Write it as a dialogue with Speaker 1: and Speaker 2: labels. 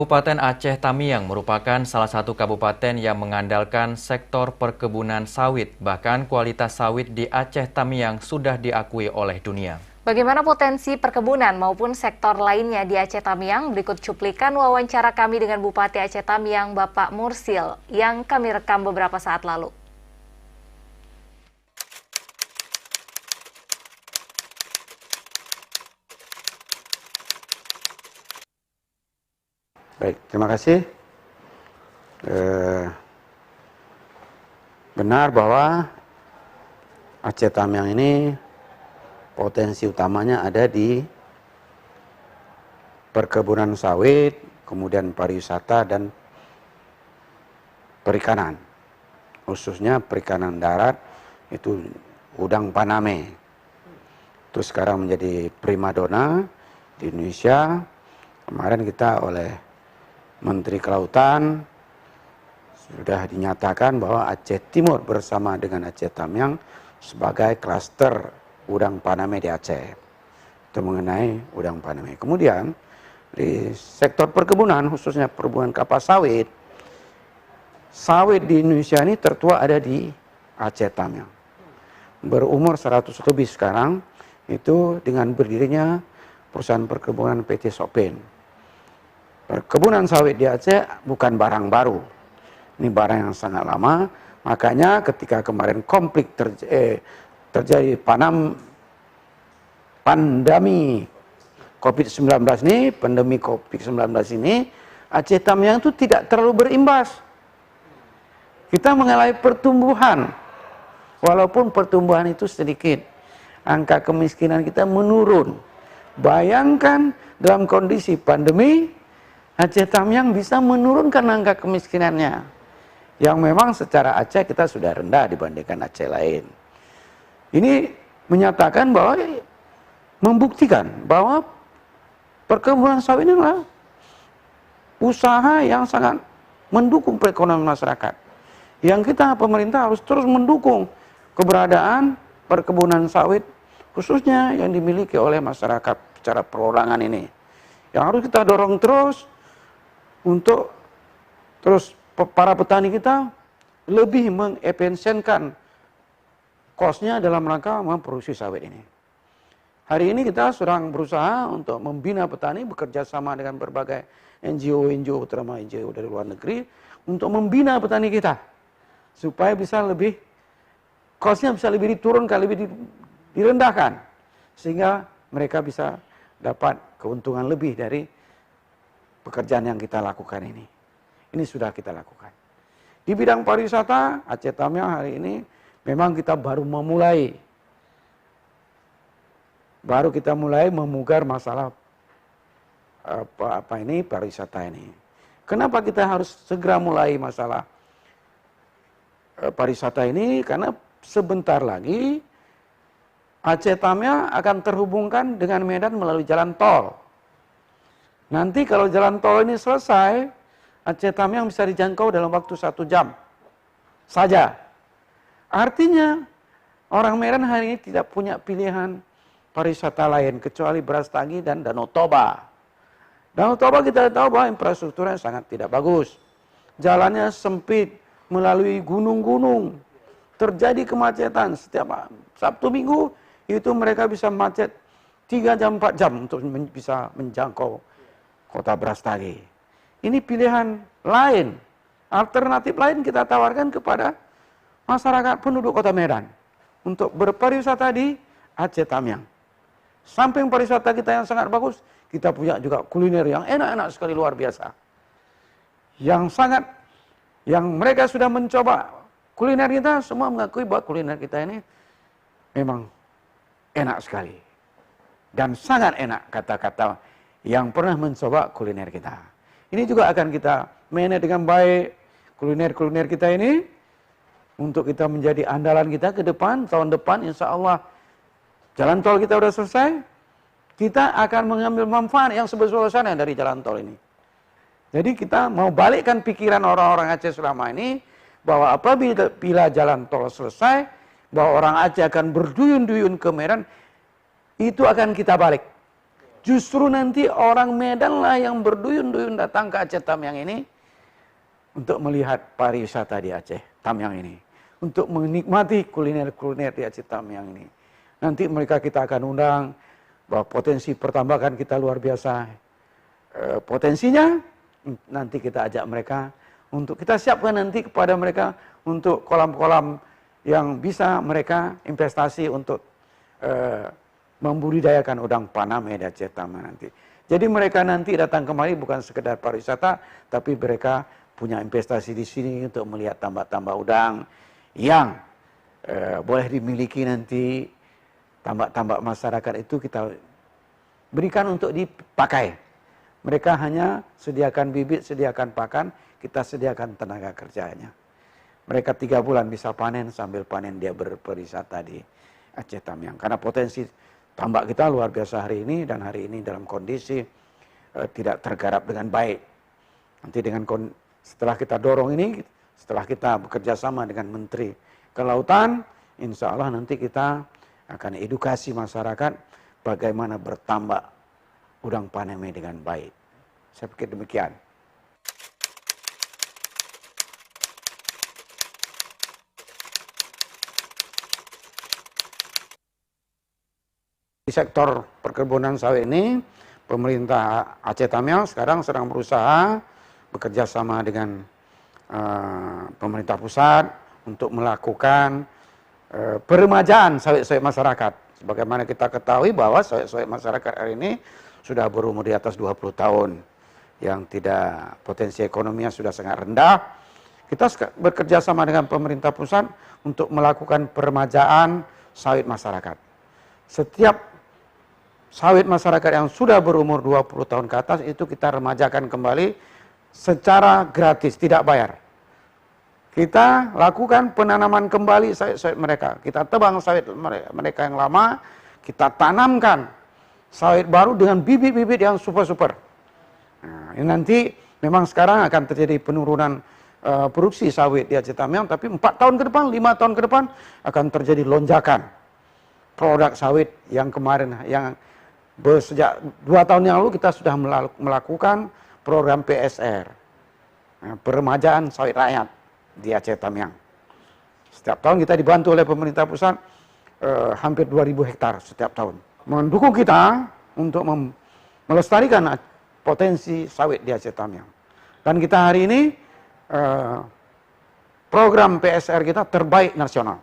Speaker 1: Kabupaten Aceh Tamiang merupakan salah satu kabupaten yang mengandalkan sektor perkebunan sawit. Bahkan kualitas sawit di Aceh Tamiang sudah diakui oleh dunia.
Speaker 2: Bagaimana potensi perkebunan maupun sektor lainnya di Aceh Tamiang? Berikut cuplikan wawancara kami dengan Bupati Aceh Tamiang, Bapak Mursil, yang kami rekam beberapa saat lalu.
Speaker 3: Baik, terima kasih. Benar bahwa Aceh Tamiang ini potensi utamanya ada di perkebunan sawit, kemudian pariwisata dan perikanan. Khususnya perikanan darat itu udang Paname. Itu sekarang menjadi primadona di Indonesia. Kemarin kita oleh Menteri Kelautan sudah dinyatakan bahwa Aceh Timur bersama dengan Aceh Tamiang sebagai klaster udang Paname di Aceh. Itu mengenai udang Paname. Kemudian di sektor perkebunan, khususnya perkebunan kelapa sawit, sawit di Indonesia ini tertua ada di Aceh Tamiang. Berumur 100 lebih sekarang, itu dengan berdirinya perusahaan perkebunan PT Sopin. Perkebunan sawit di Aceh bukan barang baru. Ini barang yang sangat lama. Makanya ketika kemarin konflik terjadi pandemi COVID-19 ini, Aceh Tamiang itu tidak terlalu berimbas. Kita mengalami pertumbuhan. Walaupun pertumbuhan itu sedikit. Angka kemiskinan kita menurun. Bayangkan dalam kondisi pandemi, Aceh Tamiang bisa menurunkan angka kemiskinannya. Yang memang secara Aceh kita sudah rendah dibandingkan Aceh lain. Ini menyatakan bahwa, membuktikan bahwa perkebunan sawit ini adalah usaha yang sangat mendukung perekonomian masyarakat. Yang kita pemerintah harus terus mendukung keberadaan perkebunan sawit khususnya yang dimiliki oleh masyarakat secara perorangan ini. Yang harus kita dorong terus untuk terus para petani kita lebih mengefisienkan kosnya dalam rangka memproduksi sawit ini. Hari ini kita sedang berusaha untuk membina petani bekerja sama dengan berbagai NGO, terutama NGO dari luar negeri, untuk membina petani kita supaya bisa lebih kosnya bisa lebih diturunkan, lebih direndahkan, sehingga mereka bisa dapat keuntungan lebih dari pekerjaan yang kita lakukan ini. Ini sudah kita lakukan. Di bidang pariwisata, Aceh Tamiang hari ini memang kita baru memulai. Baru kita mulai memugar masalah pariwisata ini. Kenapa kita harus segera mulai masalah pariwisata ini? Karena sebentar lagi Aceh Tamiang akan terhubungkan dengan Medan melalui jalan tol. Nanti kalau jalan tol ini selesai, Aceh Tamiang bisa dijangkau dalam waktu 1 jam saja. Artinya orang Medan hari ini tidak punya pilihan pariwisata lain kecuali Brastagi dan Danau Toba. Danau Toba kita tahu bahwa infrastrukturnya sangat tidak bagus. Jalannya sempit, melalui gunung-gunung. Terjadi kemacetan setiap Sabtu Minggu, itu mereka bisa macet 3 jam 4 jam untuk bisa menjangkau Kota Brastagi. Ini pilihan lain, alternatif lain kita tawarkan kepada masyarakat penduduk Kota Medan untuk berpariwisata di Aceh Tamiang. Samping pariwisata kita yang sangat bagus, kita punya juga kuliner yang enak-enak sekali, luar biasa. Yang mereka sudah mencoba kuliner kita, semua mengakui bahwa kuliner kita ini memang enak sekali. Dan sangat enak kata-kata yang pernah mencoba kuliner kita. Ini juga akan kita manage dengan baik kuliner-kuliner kita ini untuk kita menjadi andalan kita ke depan. Tahun depan insya Allah jalan tol kita sudah selesai, kita akan mengambil manfaat yang sebesar-besarnya dari jalan tol ini. Jadi kita mau balikkan pikiran orang-orang Aceh selama ini bahwa apabila jalan tol selesai, bahwa orang Aceh akan berduyun-duyun ke Medan, itu akan kita balik. Justru nanti orang Medan lah yang berduyun-duyun datang ke Aceh Tamiang ini untuk melihat pariwisata di Aceh Tamiang ini. Untuk menikmati kuliner-kuliner di Aceh Tamiang ini. Nanti mereka kita akan undang, bahwa potensi pertambakan kita luar biasa. Potensinya, nanti kita ajak mereka, untuk kita siapkan nanti kepada mereka untuk kolam-kolam yang bisa mereka investasi untuk membudidayakan udang Paname di Aceh Tamiang nanti. Jadi mereka nanti datang kemari bukan sekedar pariwisata, tapi mereka punya investasi di sini untuk melihat tambak-tambak udang yang boleh dimiliki nanti. Tambak-tambak masyarakat itu kita berikan untuk dipakai. Mereka hanya sediakan bibit, sediakan pakan, kita sediakan tenaga kerjanya. Mereka 3 bulan bisa panen, sambil panen dia berwisata di Aceh Tamiang. Karena potensi tambak kita luar biasa hari ini, dan hari ini dalam kondisi tidak tergarap dengan baik. Nanti setelah kita dorong ini, setelah kita bekerja sama dengan Menteri Kelautan, insya Allah nanti kita akan edukasi masyarakat bagaimana bertambak udang Paname dengan baik. Saya pikir demikian. Di sektor perkebunan sawit ini, pemerintah Aceh Tamiang sekarang sedang berusaha bekerja sama dengan pemerintah pusat untuk melakukan peremajaan sawit-sawit masyarakat. Sebagaimana kita ketahui bahwa sawit-sawit masyarakat hari ini sudah berumur di atas 20 tahun. Yang tidak, potensi ekonominya sudah sangat rendah. Kita bekerja sama dengan pemerintah pusat untuk melakukan peremajaan sawit masyarakat. Setiap sawit masyarakat yang sudah berumur 20 tahun ke atas itu kita remajakan kembali secara gratis, tidak bayar. Kita lakukan penanaman kembali sawit-sawit mereka. Kita tebang sawit mereka yang lama, kita tanamkan sawit baru dengan bibit-bibit yang super-super. Nah, ini nanti memang sekarang akan terjadi penurunan produksi sawit di Aceh Tamiang, tapi 4 tahun ke depan, 5 tahun ke depan akan terjadi lonjakan produk sawit yang kemarin, yang sejak 2 tahun yang lalu kita sudah melakukan program PSR, peremajaan sawit rakyat di Aceh Tamiang. Setiap tahun kita dibantu oleh pemerintah pusat hampir 2.000 hektar setiap tahun. Mendukung kita untuk melestarikan potensi sawit di Aceh Tamiang. Dan kita hari ini program PSR kita terbaik nasional.